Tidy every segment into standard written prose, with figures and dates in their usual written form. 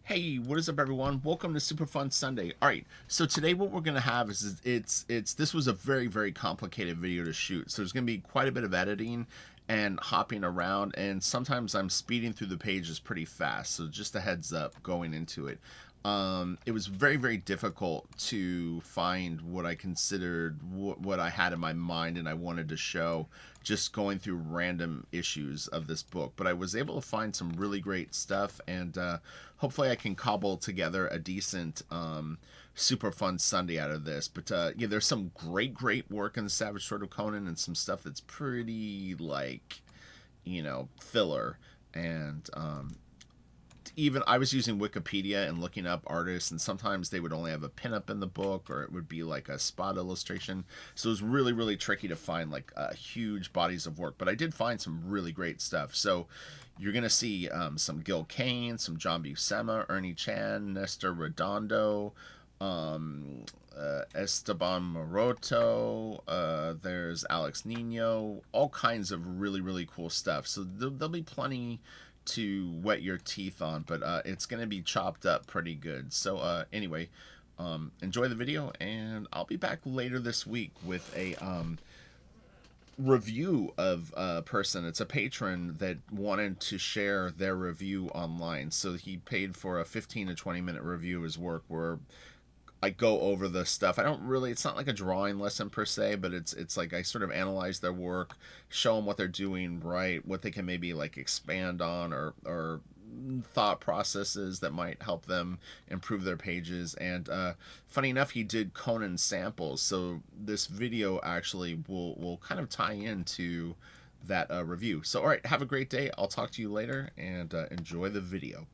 Hey, what is up, everyone? Welcome to Super Fun Sunday. All right, so today what we're gonna have is it's this was a very complicated video to shoot, so there's gonna be quite a bit of editing and hopping around, and sometimes I'm speeding through the pages pretty fast. So just a heads up going into it. It was very difficult to find what I considered what I had in my mind and I wanted to show just going through random issues of this book. But I was able to find some really great stuff, and hopefully I can cobble together a decent super fun Sunday out of this. But yeah, there's some great work in the Savage Sword of Conan and some stuff that's pretty, like, filler. And even I was using Wikipedia and looking up artists, and sometimes they would only have a pinup in the book, or it would be like a spot illustration. So it was really tricky to find like huge bodies of work. But I did find some really great stuff. So you're gonna see some Gil Kane, some John Buscema, Ernie Chan, Nestor Redondo, Esteban Maroto, there's Alex Nino, all kinds of really cool stuff. So there'll be plenty to wet your teeth on, but it's going to be chopped up pretty good. So anyway, enjoy the video, and I'll be back later this week with a review of a person. It's a patron that wanted to share their review online, so he paid for a 15 to 20 minute review of his work where I go over the stuff. I don't really, it's not like a drawing lesson per se, but it's like I sort of analyze their work, show them what they're doing right, what they can maybe like expand on, or thought processes that might help them improve their pages. And funny enough, he did Conan samples, so this video actually will kind of tie into that review. So all right, have a great day. I'll talk to you later, and enjoy the video.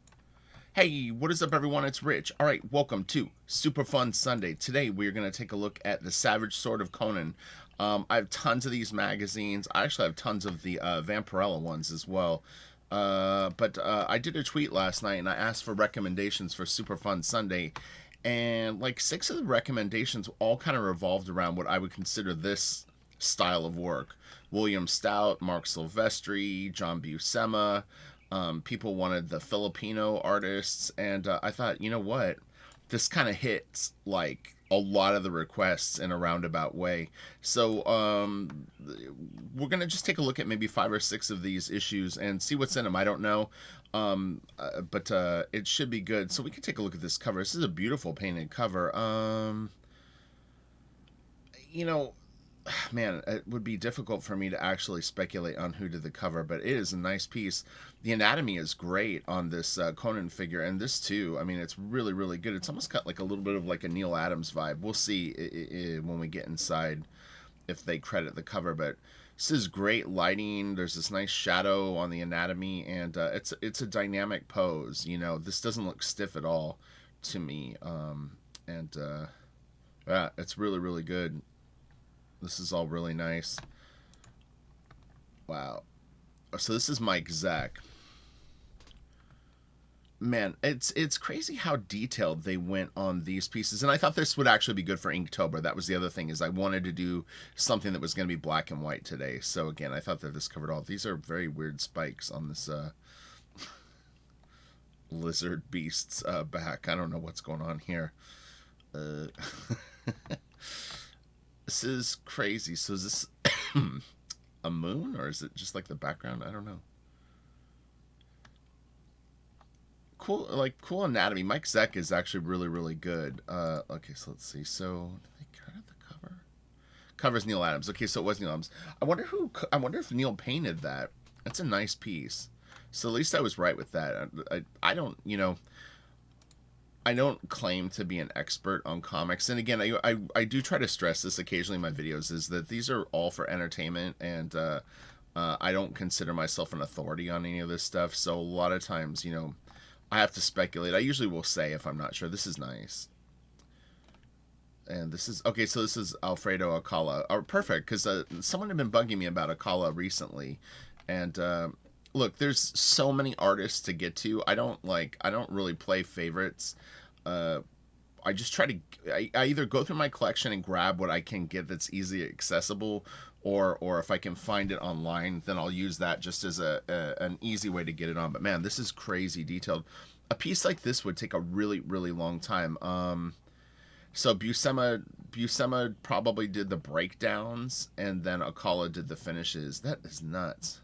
Hey, what is up, everyone? It's Rich. All right, welcome to Super Fun Sunday. Today, we're going to take a look at the Savage Sword of Conan. I have tons of these magazines. I actually have tons of the Vampirella ones as well. But I did a tweet last night, and I asked for recommendations for Super Fun Sunday. And like 6 of the recommendations all kind of revolved around what I would consider this style of work. William Stout, Mark Silvestri, John Buscema. People wanted the Filipino artists, and I thought, you know what, this kind of hits like a lot of the requests in a roundabout way. So we're gonna just take a look at maybe 5 or 6 of these issues and see what's in them. I don't know, but it should be good. So we can take a look at this cover. This is a beautiful painted cover. You know, man, it would be difficult for me to actually speculate on who did the cover, but it is a nice piece. The anatomy is great on this Conan figure, and this too. I mean, it's really good. It's almost got like a little bit of like a Neil Adams vibe. We'll see when we get inside if they credit the cover, but this is great lighting. There's this nice shadow on the anatomy, and it's a dynamic pose. You know, this doesn't look stiff at all to me, and yeah, it's really good. This is all really nice. Wow. So this is Mike Zeck. Man, it's crazy how detailed they went on these pieces. And I thought this would actually be good for Inktober. That was the other thing, is I wanted to do something that was going to be black and white today. So again, I thought that this covered all. These are very weird spikes on this lizard beast's back. I don't know what's going on here. This is crazy. So is this a moon, or is it just like the background? I don't know. Cool, like cool anatomy. Mike Zeck is actually really good. Okay, so let's see. So did they credit the cover? Cover's Neil Adams. Okay, so it was Neil Adams. I wonder if Neil painted that. That's a nice piece. So at least I was right with that. I don't, I don't claim to be an expert on comics, and again, I do try to stress this occasionally in my videos, is that these are all for entertainment, and I don't consider myself an authority on any of this stuff. So a lot of times, I have to speculate. I usually will say if I'm not sure. This is nice, and this is okay. So this is Alfredo Alcala. Oh, perfect, because someone had been bugging me about Alcala recently, and look, there's so many artists to get to. I don't really play favorites. I just try to, I either go through my collection and grab what I can get that's easily accessible, or if I can find it online, then I'll use that just as an easy way to get it on. But man, this is crazy detailed. a piece like this would take a really, really long time. So Buscema probably did the breakdowns, and then Akala did the finishes. That is nuts.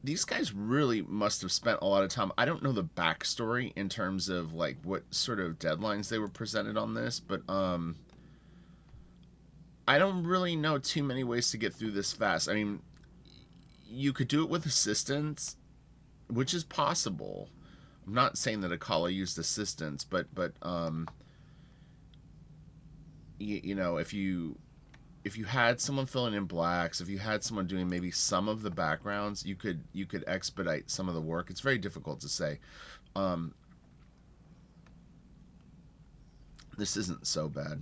These guys really must have spent a lot of time. I don't know the backstory in terms of like what sort of deadlines they were presented on this, but I don't really know too many ways to get through this fast. I mean, you could do it with assistance, which is possible. I'm not saying that Akala used assistance, but you know, if you had someone filling in blacks, if you had someone doing maybe some of the backgrounds, you could expedite some of the work. It's very difficult to say. Um, this isn't so bad.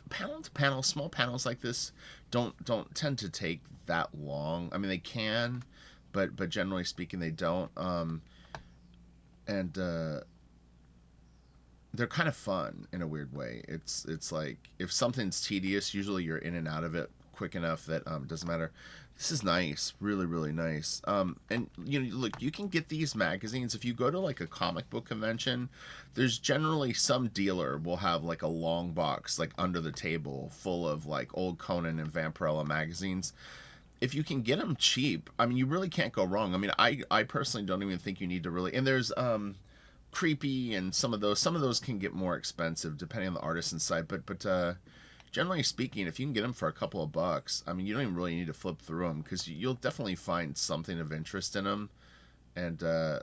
Panel to panel, small panels like this don't tend to take that long. I mean, they can, but generally speaking, they don't. And they're kind of fun in a weird way. It's like if something's tedious, usually you're in and out of it quick enough that it doesn't matter. This is nice, really, really nice. And you know, look, you can get these magazines if you go to like a comic book convention. There's generally some dealer will have like a long box like under the table full of like old Conan and Vampirella magazines. If you can get them cheap, I mean, you really can't go wrong. I mean, I personally don't even think you need to really. And there's creepy and some of those can get more expensive depending on the artist inside. But generally speaking, if you can get them for a couple of bucks, I mean, you don't even really need to flip through them because you'll definitely find something of interest in them. And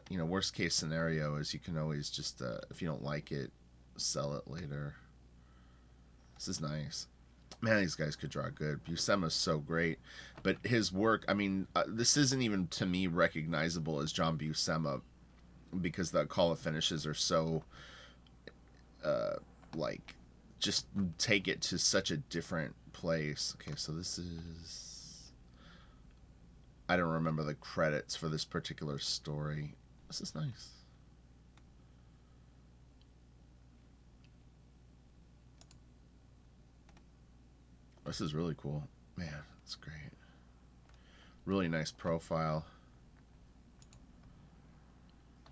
you know, worst case scenario is you can always just if you don't like it, sell it later. This is nice. Man, these guys could draw good. Buscema's so great, but his work, I mean, this isn't even to me recognizable as John Buscema because the call of finishes are so uh like just take it to such a different place. Okay, so this is, I don't remember the credits for this particular story. This is nice. This is really cool. Man, that's great. Really nice profile.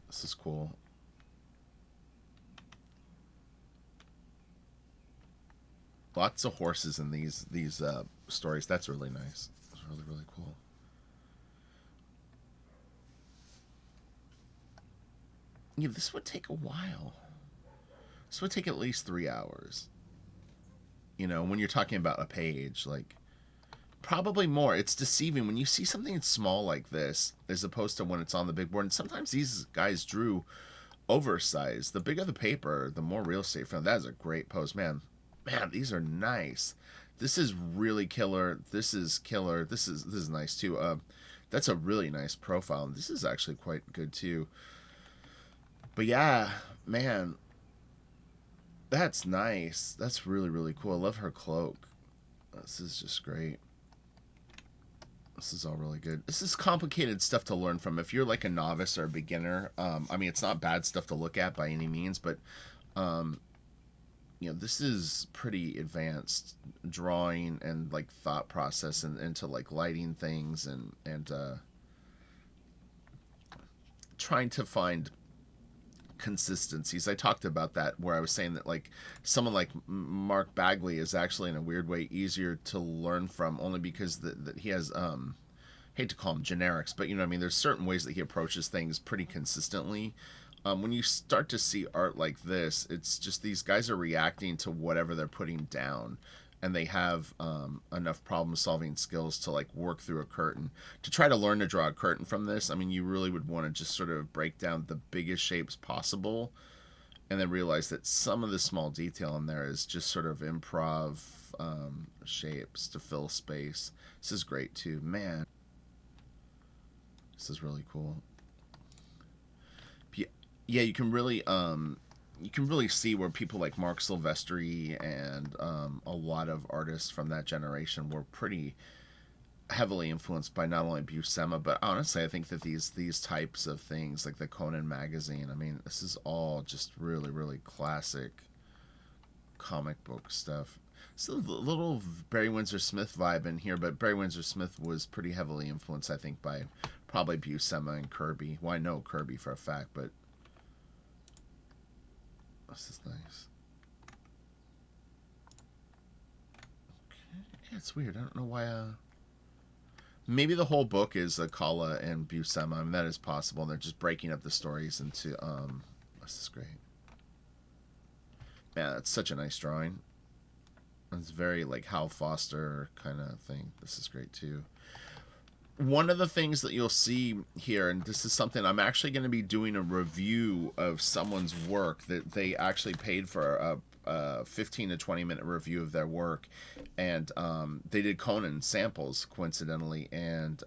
This is cool. Lots of horses in these stories. That's really nice. It's really, really cool. Yeah, this would take a while. This would take at least 3 hours. You know, when you're talking about a page, like probably more. It's deceiving when you see something small like this as opposed to when it's on the big board. And sometimes these guys drew oversized. The bigger the paper, the more real estate for them. That is a great post, man. Man, these are nice. This is really killer. This is killer. This is nice too. That's a really nice profile. This is actually quite good too. But yeah, man, that's nice. That's really, really cool. I love her cloak. This is just great. This is all really good. This is complicated stuff to learn from. If you're like a novice or a beginner, I mean, it's not bad stuff to look at by any means, but um, you know, this is pretty advanced drawing and like thought process and into like lighting things and trying to find consistencies. I talked about that where I was saying that like someone like Mark Bagley is actually in a weird way easier to learn from only because that he has hate to call them generics, but you know what I mean, there's certain ways that he approaches things pretty consistently. When you start to see art like this, it's just these guys are reacting to whatever they're putting down, and they have enough problem solving skills to like work through a curtain. To try to learn to draw a curtain from this, I mean, you really would want to just sort of break down the biggest shapes possible and then realize that some of the small detail in there is just sort of improv shapes to fill space. This is great too, man. This is really cool. Yeah, yeah, you can really see where people like Mark Silvestri and a lot of artists from that generation were pretty heavily influenced by not only Buscema, but honestly, I think that these types of things, like the Conan magazine, I mean, this is all just really, really classic comic book stuff. So a little Barry Windsor Smith vibe in here, but Barry Windsor Smith was pretty heavily influenced, I think, by probably Buscema and Kirby. Well, I know Kirby for a fact, but This is nice. Okay. Yeah, it's weird. I don't know why. Maybe the whole book is Akala and Buscema. I mean, that is possible. And they're just breaking up the stories into. This is great. Man, that's such a nice drawing. It's very like Hal Foster kind of thing. This is great too. One of the things that you'll see here, and this is something I'm actually going to be doing a review of someone's work that they actually paid for a 15 to 20 minute review of their work, and they did Conan samples coincidentally, and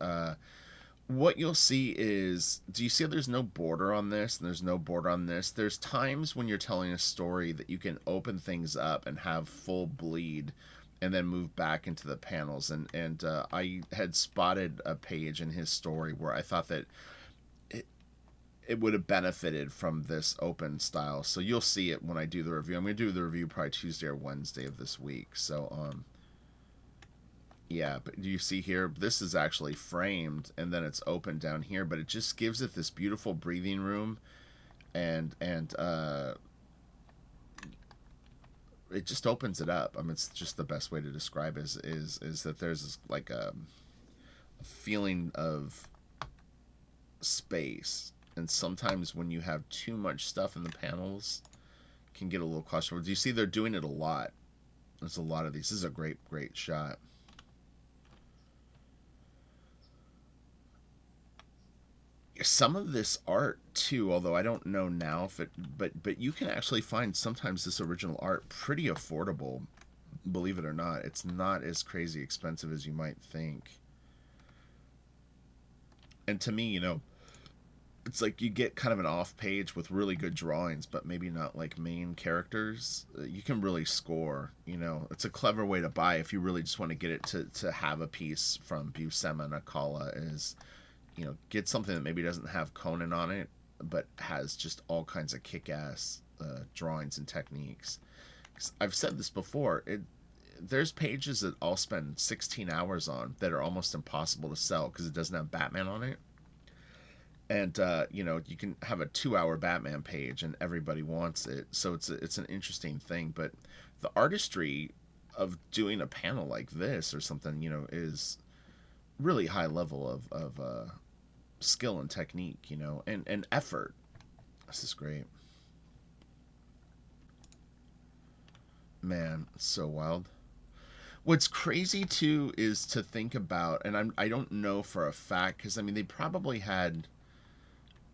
what you'll see is, do you see there's no border on this and there's no border on this? There's times when you're telling a story that you can open things up and have full bleed and then move back into the panels. And I had spotted a page in his story where I thought that it would have benefited from this open style. So you'll see it when I do the review. I'm going to do the review probably Tuesday or Wednesday of this week. So, yeah, but do you see here? This is actually framed, and then it's open down here, but it just gives it this beautiful breathing room, and it just opens it up. I mean, it's just the best way to describe it is that there's this, like a feeling of space, and sometimes when you have too much stuff in the panels, it can get a little claustrophobic. Do you see they're doing it a lot? There's a lot of these. This is a great shot. Some of this art too, although I don't know now if it, but you can actually find sometimes this original art pretty affordable, believe it or not. It's not as crazy expensive as you might think. And to me, it's like you get kind of an off page with really good drawings, but maybe not like main characters. You can really score. It's a clever way to buy if you really just want to get it to have a piece from Buscema and Akala. Is get something that maybe doesn't have Conan on it, but has just all kinds of kick-ass drawings and techniques. 'Cause I've said this before. There's pages that I'll spend 16 hours on that are almost impossible to sell because it doesn't have Batman on it. And you can have a 2-hour Batman page and everybody wants it. So it's an interesting thing. But the artistry of doing a panel like this or something, is really high level of skill and technique, and effort. This is great. Man, it's so wild. What's crazy too is to think about, and I don't know for a fact, because I mean they probably had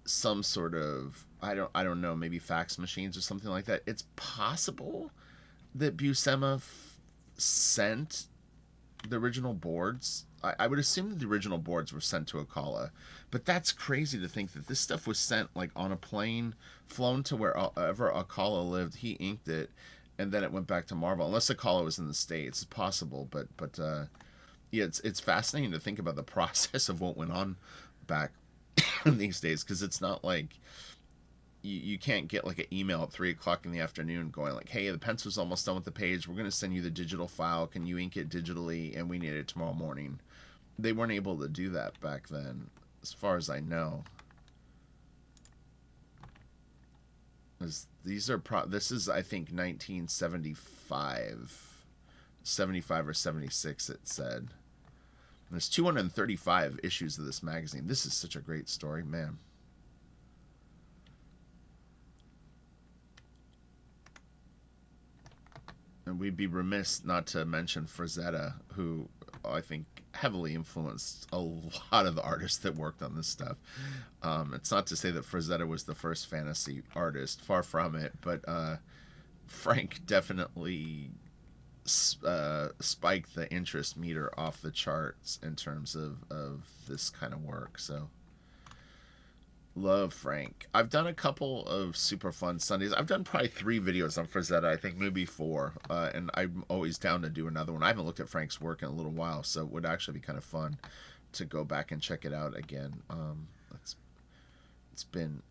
some sort of, I don't know, maybe fax machines or something like that. It's possible that Buscema sent the original boards. I would assume that the original boards were sent to Akala, but that's crazy to think that this stuff was sent like on a plane, flown to wherever Akala lived. He inked it, and then it went back to Marvel. Unless Akala was in the States, it's possible. But yeah, it's fascinating to think about the process of what went on back these days, because it's not like you can't get like an email at 3 o'clock in the afternoon going like, hey, the pencil's almost done with the page, we're going to send you the digital file, can you ink it digitally, and we need it tomorrow morning. They weren't able to do that back then, as far as I know. This is, I think, 1975, 75 or 76 it said. There's 235 issues of this magazine. This is such a great story, man. And we'd be remiss not to mention Frazetta, who I think heavily influenced a lot of the artists that worked on this stuff. It's not to say that Frazetta was the first fantasy artist, far from it, but Frank definitely spiked the interest meter off the charts in terms of this kind of work. So love Frank. I've done a couple of Super Fun Sundays. I've done probably 3 videos on Frazetta, I think maybe 4, and I'm always down to do another one. I haven't looked at Frank's work in a little while, so it would actually be kind of fun to go back and check it out again. It's been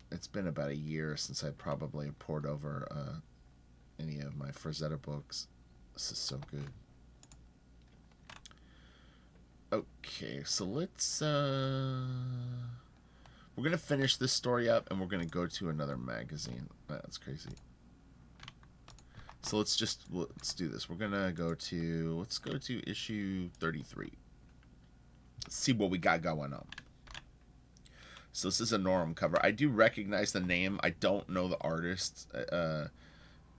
about a year since I probably poured over any of my Frazetta books. This is so good. Okay, so let's we're going to finish this story up, and we're going to go to another magazine. That's crazy. So let's do this. We're gonna let's go to issue 33. Let's see what we got going on. So this is a Norm cover. I do recognize the name. I don't know the artist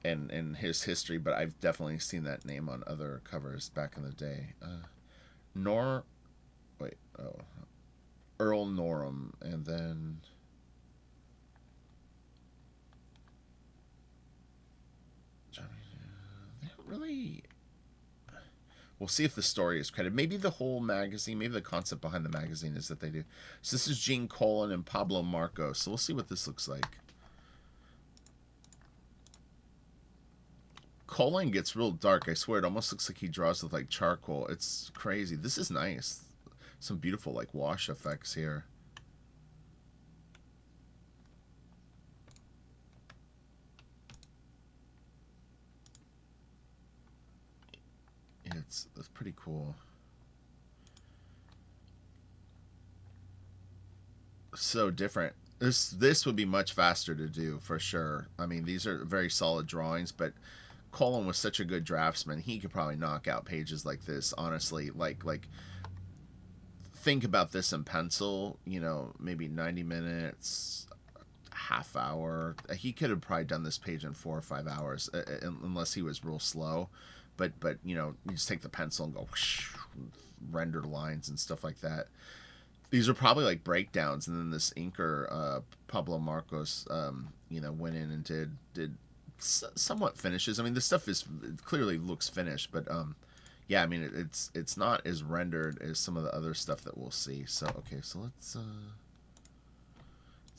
and his history, but I've definitely seen that name on other covers back in the day. Nor, wait, oh, Earl Norm, and then Johnny. They don't really. We'll see if the story is credited. Maybe the whole magazine, maybe the concept behind the magazine is that they do. So this is Gene Colan and Pablo Marcos. So we'll see what this looks like. Colan gets real dark. I swear, it almost looks like he draws with like charcoal. It's crazy. This is nice. Some beautiful like wash effects here. It's pretty cool. So different. This would be much faster to do for sure. I mean, these are very solid drawings, but Colin was such a good draftsman. He could probably knock out pages like this. Honestly, like think about this in pencil. You know, maybe 90 minutes, half hour. He could have probably done this page in 4 or 5 hours, unless he was real slow. But you know, you just take the pencil and go whoosh, render lines and stuff like that. These are probably like breakdowns, and then this inker, Pablo Marcos, you know, went in and did somewhat finishes. I mean, this stuff it clearly looks finished, but yeah, I mean, it's not as rendered as some of the other stuff that we'll see. So okay, so let's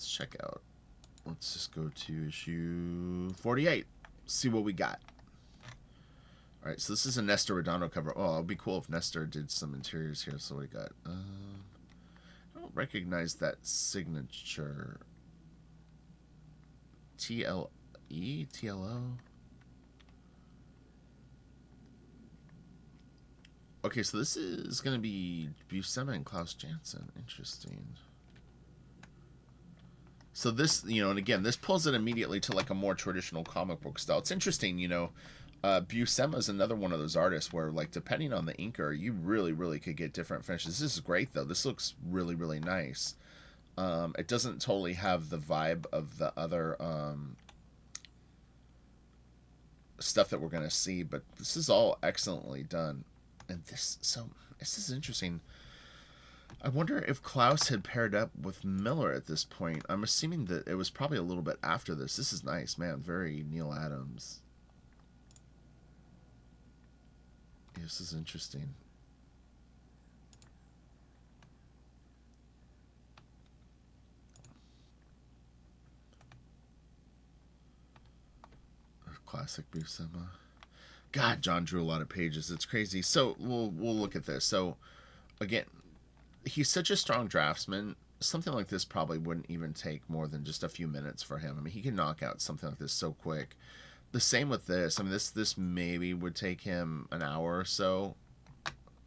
check out. Let's just go to issue 48. See what we got. All right, so this is a Nestor Redondo cover. Oh, it'd be cool if Nestor did some interiors here. So what we got? I don't recognize that signature. TLE? TLO? Okay, so this is going to be Buscema and Klaus Janson. Interesting. So this, you know, and again, this pulls it immediately to like a more traditional comic book style. It's interesting, you know. Buscema is another one of those artists where, like, depending on the inker, you really could get different finishes. This is great, though. This looks really nice. It doesn't totally have the vibe of the other stuff that we're going to see, but this is all excellently done. And this is interesting. I wonder if Klaus had paired up with Miller at this point. I'm assuming that it was probably a little bit after this. This is nice, man. Very Neil Adams. This is interesting. Classic Buscema. God, John drew a lot of pages. It's crazy. So we'll look at this. So again, he's such a strong draftsman. Something like this probably wouldn't even take more than just a few minutes for him. I mean, he can knock out something like this so quick. The same with this. I mean, this maybe would take him an hour or so.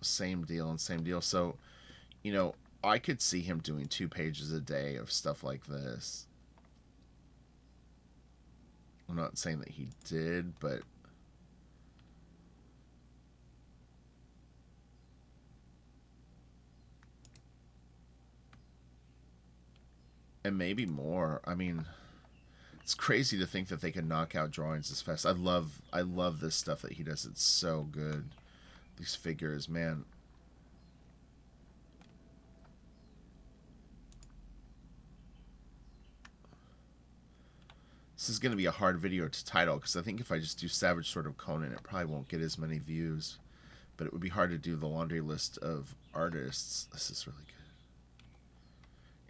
Same deal. So, you know, I could see him doing 2 pages a day of stuff like this. I'm not saying that he did, but and maybe more. I mean, it's crazy to think that they can knock out drawings this fast. I love this stuff that he does. It's so good. These figures, man. This is going to be a hard video to title because I think if I just do Savage Sword of Conan, it probably won't get as many views. But it would be hard to do the laundry list of artists. This is really good.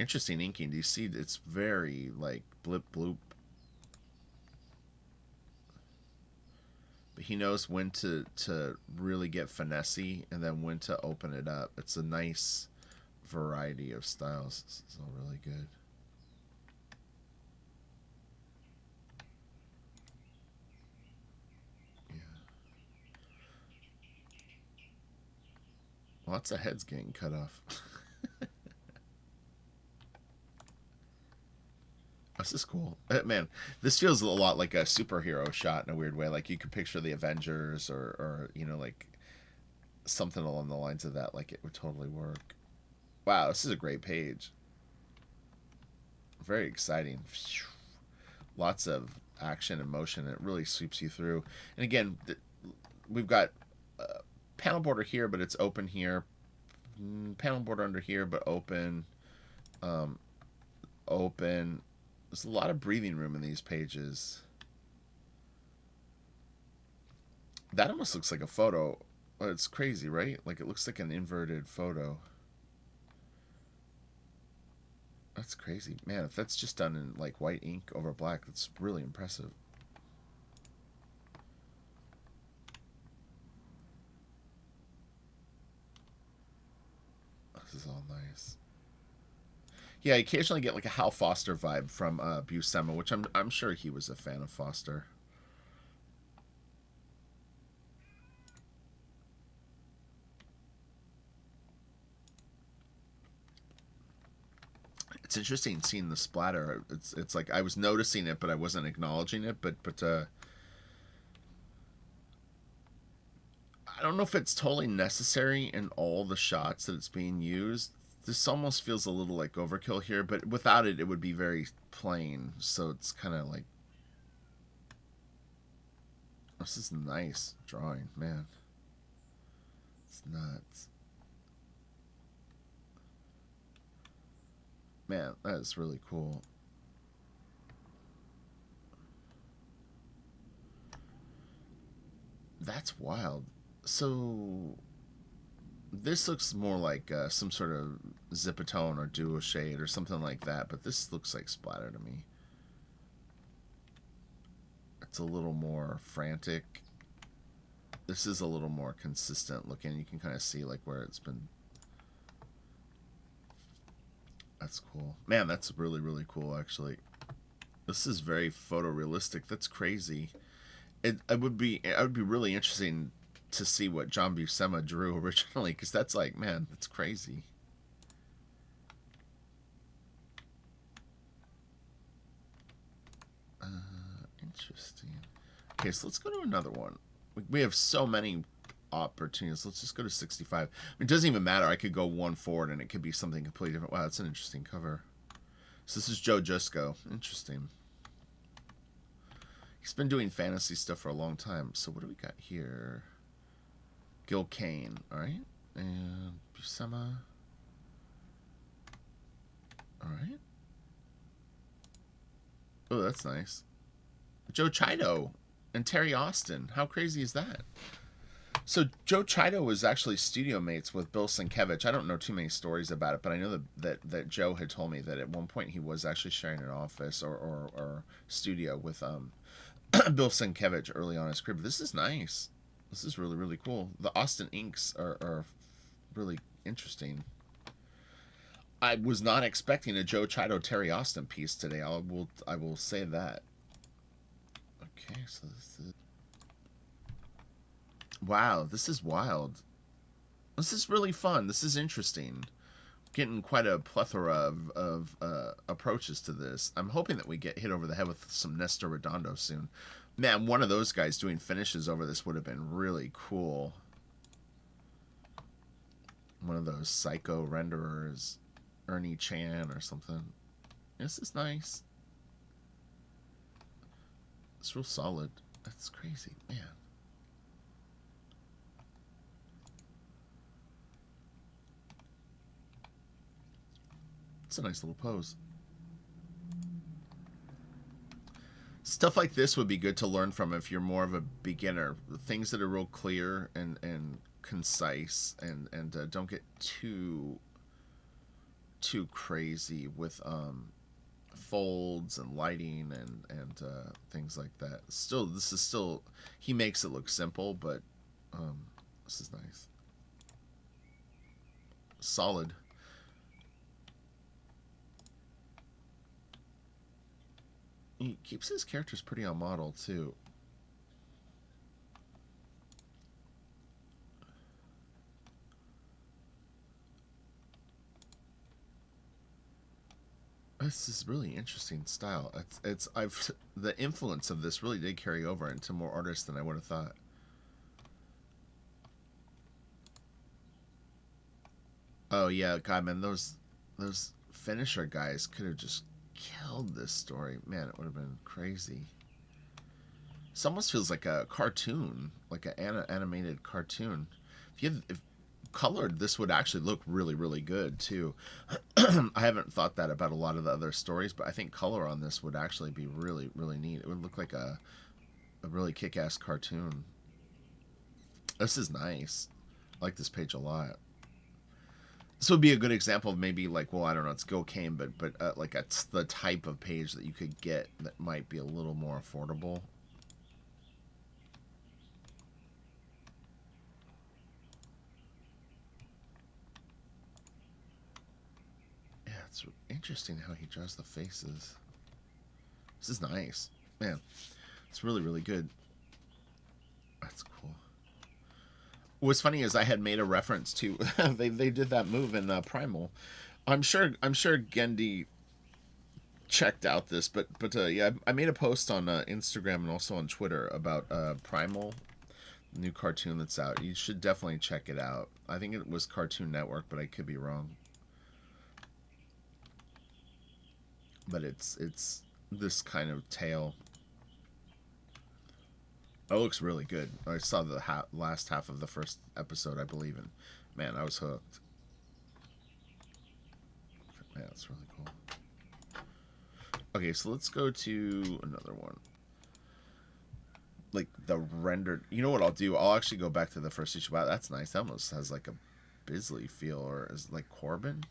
Interesting inking. Do you see? It's very like blip bloop. But he knows when to really get finessey and then when to open it up. It's a nice variety of styles. This is all really good. Lots of heads getting cut off. This is cool. Man, this feels a lot like a superhero shot in a weird way. Like you could picture the Avengers or you know, like something along the lines of that. Like it would totally work. Wow, this is a great page. Very exciting. Lots of action and motion. It really sweeps you through. And again, we've got panel border here, but it's open here. Panel border under here, but open. Open. There's a lot of breathing room in these pages. That almost looks like a photo. It's crazy, right? Like it looks like an inverted photo. That's crazy. Man, if that's just done in like white ink over black, that's really impressive. This is all nice. Yeah, I occasionally get like a Hal Foster vibe from Buscema, which I'm sure he was a fan of Foster. It's interesting seeing the splatter. It's like I was noticing it, but I wasn't acknowledging it. But I don't know if it's totally necessary in all the shots that it's being used. This almost feels a little like overkill here, but without it, it would be very plain. So it's kind of like, this is nice drawing, man. It's nuts. Man, that is really cool. That's wild. So this looks more like some sort of zipatone or duo shade or something like that, but this looks like splatter to me. It's a little more frantic. This is a little more consistent looking. You can kind of see like where it's been. That's cool. Man, that's really, really cool, actually. This is very photorealistic. That's crazy. It would be really interesting to see what John Buscema drew originally, because that's like, man, that's crazy. Interesting. Okay, so let's go to another one. We have so many opportunities. Let's just go to 65. It doesn't even matter. I could go one forward and it could be something completely different. Wow, that's an interesting cover. So this is Joe Jusko. Interesting. He's been doing fantasy stuff for a long time. So what do we got here? Gil Kane, alright. And Buscema. Alright. Oh, that's nice. Joe Chido and Terry Austin. How crazy is that? So Joe Chido was actually studio mates with Bill Sienkiewicz. I don't know too many stories about it, but I know that Joe had told me that at one point he was actually sharing an office or studio with Bill Sienkiewicz early on in his career. But this is nice. This is really, really cool. The Austin inks are really interesting. I was not expecting a Joe Chido Terry Austin piece today. I will say that. Okay, so this is... Wow, this is wild. This is really fun. This is interesting. Getting quite a plethora of approaches to this. I'm hoping that we get hit over the head with some Nestor Redondo soon. Man, one of those guys doing finishes over this would have been really cool. One of those psycho renderers. Ernie Chan or something. This is nice. It's real solid. That's crazy, man. It's a nice little pose. Stuff like this would be good to learn from if you're more of a beginner. Things that are real clear and concise and don't get too crazy with folds and lighting and things like that. Still, this is still, he makes it look simple, but this is nice. Solid. He keeps his characters pretty on model too. This is really interesting style. I've the influence of this really did carry over into more artists than I would have thought. Oh yeah, God, man, those finisher guys could have just killed this story. Man, it would have been crazy. This almost feels like a cartoon, like an animated cartoon. If colored, this would actually look really, really good too. I haven't thought that about a lot of the other stories, but I think color on this would actually be really, really neat. It would look like a really kick-ass cartoon. This is nice. I like this page a lot. This would be a good example of maybe like, well, I don't know, it's Go Cane, but like it's the type of page that you could get that might be a little more affordable. Yeah, it's interesting how he draws the faces. This is nice. Man, it's really, really good. That's cool. What's funny is I had made a reference to they did that move in Primal. I'm sure Gendy checked out this, but yeah, I made a post on Instagram and also on Twitter about Primal, the new cartoon that's out. You should definitely check it out. I think it was Cartoon Network, but I could be wrong. But it's this kind of tale. Oh, it looks really good. I saw the last half of the first episode, I believe, and man, I was hooked. Man, that's really cool. Okay, so let's go to another one. Like the rendered. You know what I'll do? I'll actually go back to the first issue. Wow, that's nice. That almost has like a Bisley feel, or is it like Corbin?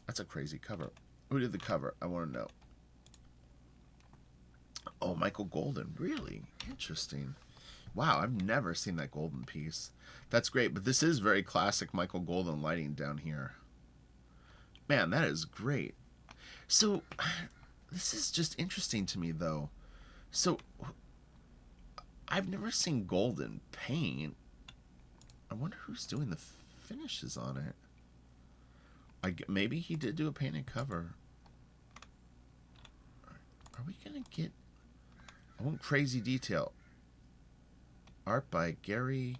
That's a crazy cover. Who did the cover? I want to know. Oh, Michael Golden. Really? Interesting. Wow, I've never seen that Golden piece. That's great, but this is very classic Michael Golden lighting down here. Man, that is great. So, this is just interesting to me, though. So, I've never seen Golden paint. I wonder who's doing the finishes on it. Maybe he did do a painted cover. Are we gonna get? I want crazy detail. Art by Gary.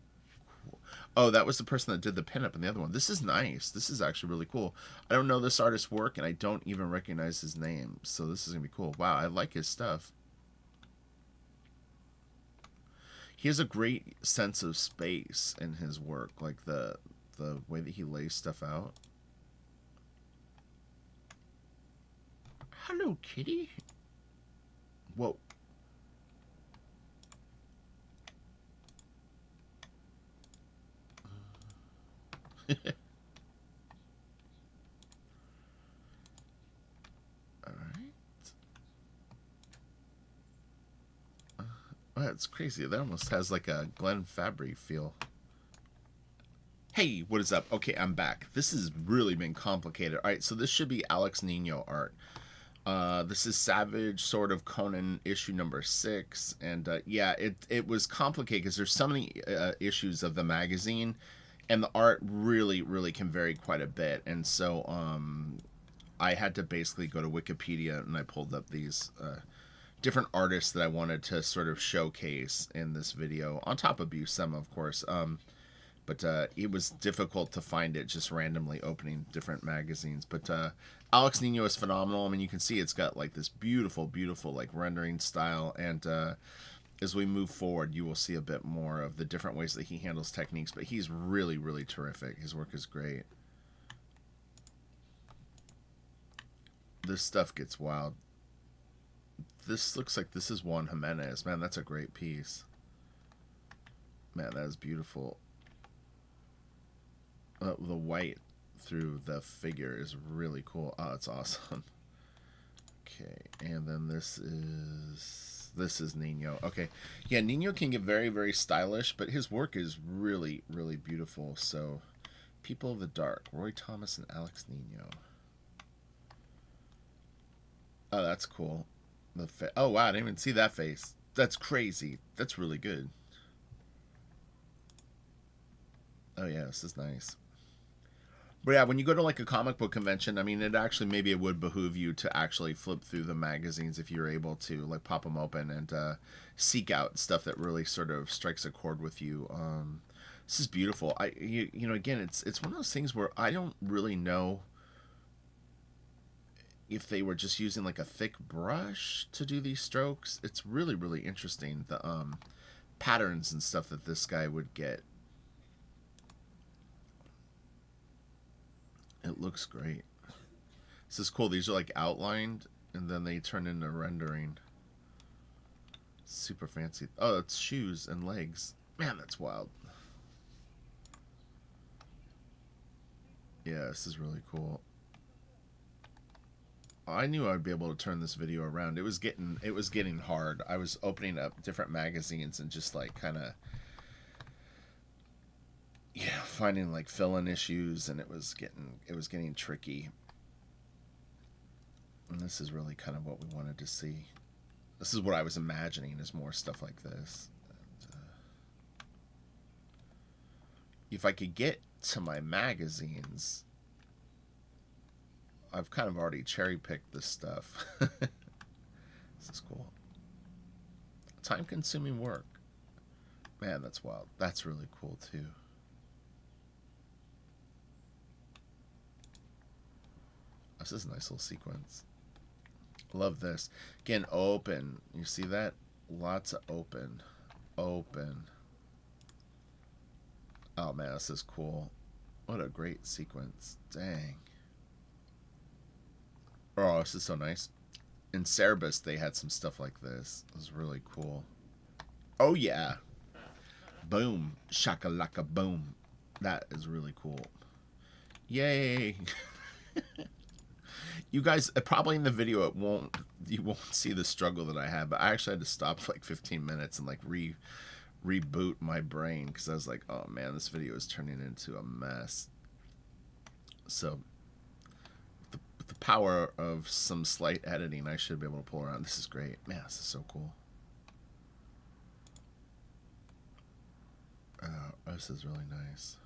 Oh, that was the person that did the pinup in the other one. This is nice. This is actually really cool. I don't know this artist's work, and I don't even recognize his name. So this is gonna be cool. Wow, I like his stuff. He has a great sense of space in his work, like the way that he lays stuff out. Hello, kitty. Whoa. Alright. That's crazy. That almost has like a Glenn Fabry feel. Hey, what is up? Okay, I'm back. This has really been complicated. Alright, so this should be Alex Nino art. This is Savage Sword of Conan issue number 6, and yeah, it was complicated because there's so many issues of the magazine, and the art really can vary quite a bit, and so I had to basically go to Wikipedia and I pulled up these different artists that I wanted to sort of showcase in this video, on top of Buscema, of course. But it was difficult to find it just randomly opening different magazines. But Alex Nino is phenomenal. I mean, you can see it's got like this beautiful like rendering style, and as we move forward, you will see a bit more of the different ways that he handles techniques. But he's really terrific. His work is great. This stuff gets wild. This looks like this is Juan Jimenez. Man, that's a great piece. Man, that is beautiful. The white through the figure is really cool. Oh, it's awesome. Okay, and then this is Nino. Okay, yeah, Nino can get very stylish, but his work is really beautiful. So, People of the Dark, Roy Thomas and Alex Nino. Oh, that's cool. Oh wow, I didn't even see that face. That's crazy. That's really good. Oh yeah, this is nice. But yeah, when you go to like a comic book convention, I mean, it actually maybe it would behoove you to actually flip through the magazines if you're able to, like pop them open and seek out stuff that really sort of strikes a chord with you. This is beautiful. You know, again, it's one of those things where I don't really know if they were just using like a thick brush to do these strokes. It's really really interesting, the patterns and stuff that this guy would get. It looks great. This is cool. These are like outlined and then they turn into rendering. Super fancy. Oh, it's shoes and legs. Man, that's wild. Yeah, this is really cool. I knew I'd be able to turn this video around. It was getting hard. I was opening up different magazines and just like kind of, yeah, finding like fill-in issues, and it was getting tricky. And this is really kind of what we wanted to see. This is what I was imagining, is more stuff like this. And, if I could get to my magazines, I've kind of already cherry-picked this stuff. This is cool. Time-consuming work. Man, that's wild. That's really cool, too. This is a nice little sequence. Love this. Again, open. You see that? Lots of open. Open. Oh, man, this is cool. What a great sequence. Dang. Oh, this is so nice. In Cerebus, they had some stuff like this. It was really cool. Oh, yeah. Boom. Shakalaka boom. That is really cool. Yay. You guys, probably in the video, you won't see the struggle that I had, but I actually had to stop for like 15 minutes and like reboot my brain, because I was like, oh man, this video is turning into a mess. So with the power of some slight editing, I should be able to pull around. This is great. Man, this is so cool. This is really nice.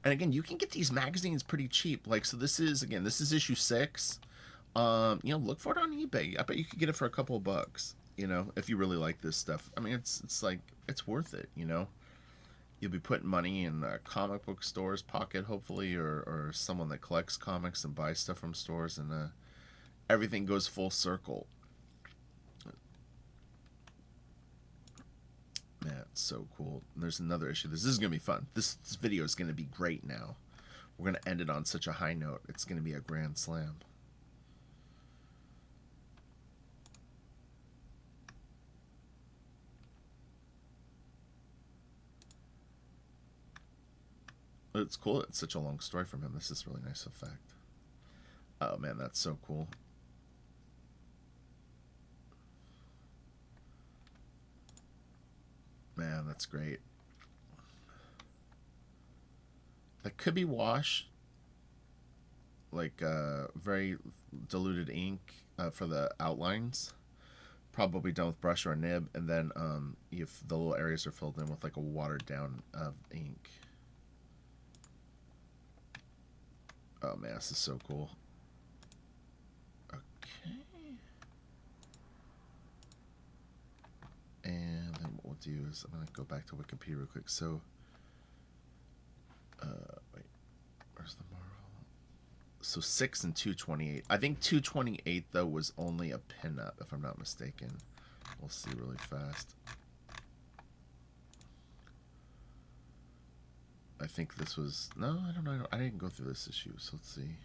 And again, you can get these magazines pretty cheap. Like, so this is issue 6. You know, look for it on eBay. I bet you could get it for a couple of bucks, you know, if you really like this stuff. I mean, it's like, it's worth it, you know. You'll be putting money in a comic book store's pocket, hopefully, or someone that collects comics and buys stuff from stores, and everything goes full circle. Man, it's so cool. And there's another issue. This is going to be fun. This video is going to be great now. We're going to end it on such a high note. It's going to be a grand slam. It's cool. It's such a long story from him. This is really nice effect. Oh, man, that's so cool. Man, that's great. That could be wash, like very diluted ink for the outlines. Probably done with brush or a nib, and then if the little areas are filled in with like a watered down ink. Oh man, this is so cool. Okay. And then what we'll do is I'm going to go back to Wikipedia real quick. So, wait, where's the Marvel? So 6 and 228. I think 228 though was only a pinup, if I'm not mistaken. We'll see really fast. I think this was, no, I don't know. I didn't go through this issue, so let's see.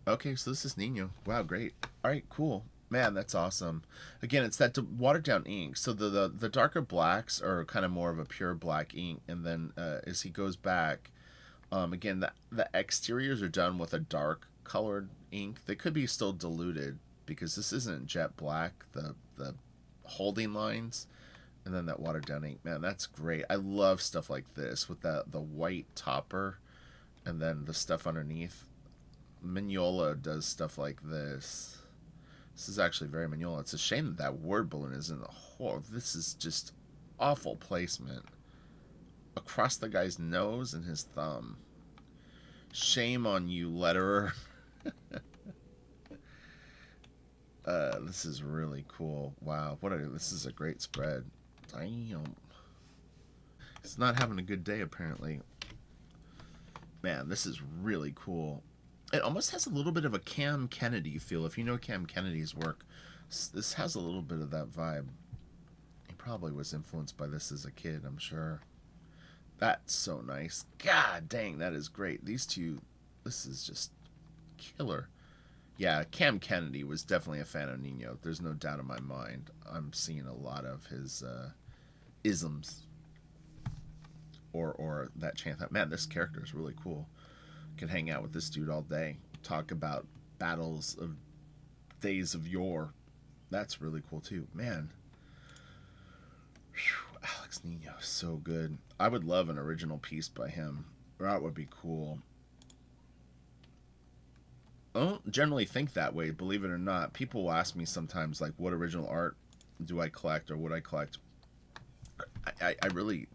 Okay, so this is Nino. Wow, great. All right, cool. Man, that's awesome. Again, it's that watered down ink. So the darker blacks are kind of more of a pure black ink, and then as he goes back, again, the exteriors are done with a dark colored ink. They could be still diluted because this isn't jet black. The holding lines, and then that watered down ink. Man, that's great. I love stuff like this with the white topper, and then the stuff underneath. Mignola does stuff like this. This is actually very Mignola. It's a shame that word balloon is in the whole. This is just awful placement. across the guy's nose and his thumb. Shame on you, letterer. This is really cool. Wow, this is a great spread. Damn. He's not having a good day, apparently. Man, this is really cool. It almost has a little bit of a Cam Kennedy feel. If you know Cam Kennedy's work, this has a little bit of that vibe. He probably was influenced by this as a kid, I'm sure. That's so nice. God dang, that is great. These two, this is just killer. Yeah, Cam Kennedy was definitely a fan of Nino. There's no doubt in my mind. I'm seeing a lot of his isms. Or that chant. Man, this character is really cool. Can hang out with this dude all day. Talk about battles of days of yore. That's really cool too. Man. Whew, Alex Nino, so good. I would love an original piece by him. That would be cool. I don't generally think that way, believe it or not. People will ask me sometimes, like, what original art do I collect or would I collect? I really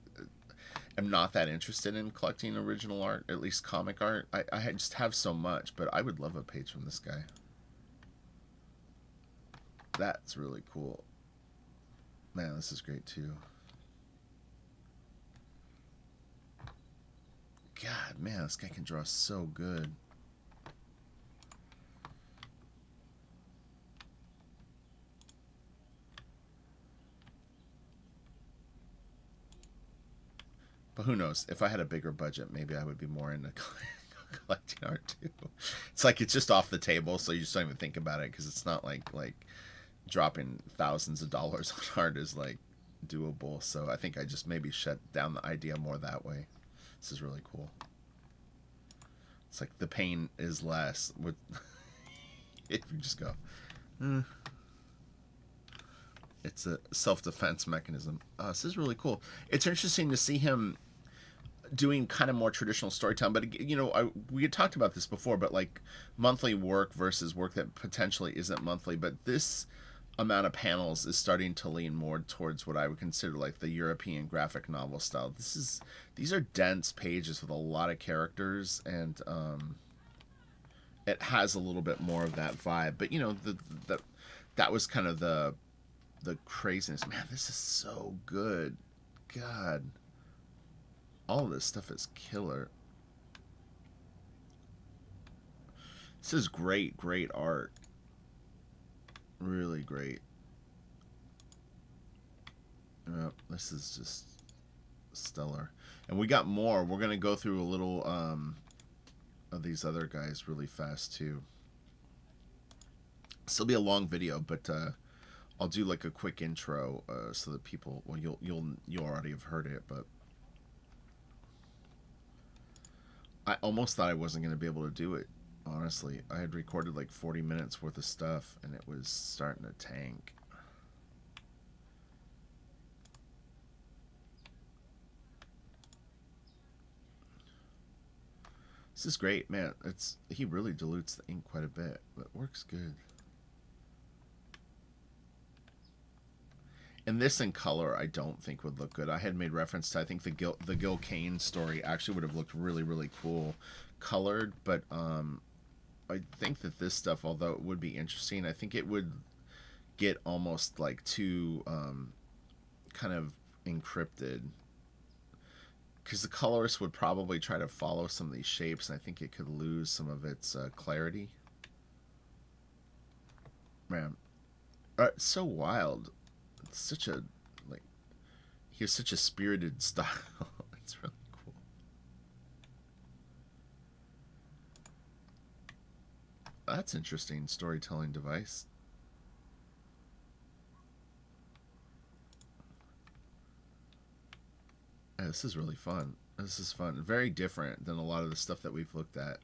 am not that interested in collecting original art, at least comic art. I just have so much, but I would love a page from this guy. That's really cool. Man, this is great too. God, man, this guy can draw so good. But who knows? If I had a bigger budget, maybe I would be more into collecting art too. It's like it's just off the table, so you just don't even think about it because it's not like dropping thousands of dollars on art is like doable. So I think I just maybe shut down the idea more that way. This is really cool. It's like the pain is less with if you just go. It's a self-defense mechanism. This is really cool. It's interesting to see him doing kind of more traditional storytelling. But, you know, we had talked about this before, but like monthly work versus work that potentially isn't monthly. But this amount of panels is starting to lean more towards what I would consider like the European graphic novel style. These are dense pages with a lot of characters, and it has a little bit more of that vibe. But, you know, that was kind of the craziness. Man, this is so good. God, all of this stuff is killer. This is great art. Really great. This is just stellar. And we got more. We're gonna go through a little of these other guys really fast too. This will be a long video, but I'll do like a quick intro so that people, well, you'll already have heard it, but I almost thought I wasn't going to be able to do it. Honestly, I had recorded like 40 minutes worth of stuff, and it was starting to tank. This is great, man. He really dilutes the ink quite a bit, but it works good. And this in color, I don't think would look good. I had made reference to, I think the Gil Kane story actually would have looked really cool colored, but I think that this stuff, although it would be interesting, I think it would get almost like too kind of encrypted, because the colorist would probably try to follow some of these shapes, and I think it could lose some of its clarity. Man, it's so wild. It's such a, like, he has such a spirited style. It's really cool. That's interesting storytelling device. Yeah, this is really fun. This is fun. Very different than a lot of the stuff that we've looked at.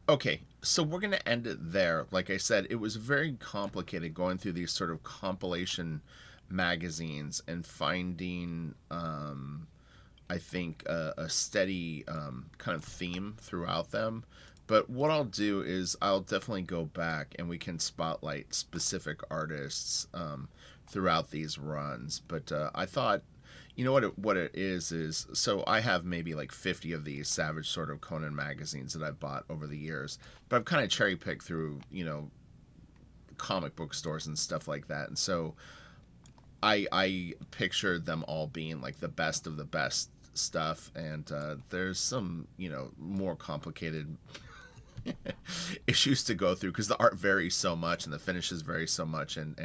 Okay, so we're going to end it there. Like I said, it was very complicated going through these sort of compilation magazines and finding, I think, a steady kind of theme throughout them. But what I'll do is I'll definitely go back and we can spotlight specific artists throughout these runs. But I thought, You know what it is so I have maybe like 50 of these Savage sort of Conan magazines that I've bought over the years, but I've kind of cherry picked through, comic book stores and stuff like that. And so I pictured them all being like the best of the best stuff, and there's some more complicated issues to go through because the art varies so much and the finishes vary so much, and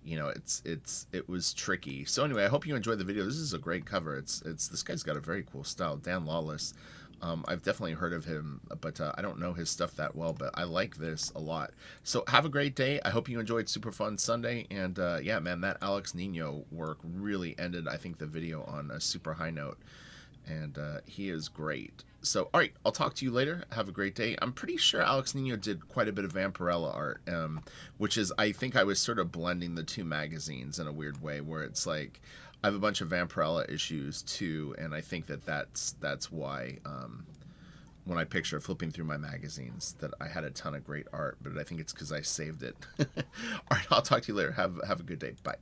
it was tricky. So anyway, I hope you enjoyed the video. This is a great cover. It's this guy's got a very cool style. Dan Lawless. I've definitely heard of him, but I don't know his stuff that well, but I like this a lot. So have a great day. I hope you enjoyed Super Fun Sunday. And yeah, man, that Alex Nino work really ended, I think, the video on a super high note. And he is great. So, all right, I'll talk to you later. Have a great day. I'm pretty sure Alex Nino did quite a bit of Vampirella art, which is, I think I was sort of blending the two magazines in a weird way, where it's like I have a bunch of Vampirella issues too, and I think that's why when I picture flipping through my magazines that I had a ton of great art, but I think it's because I saved it. All right, I'll talk to you later. Have a good day. Bye.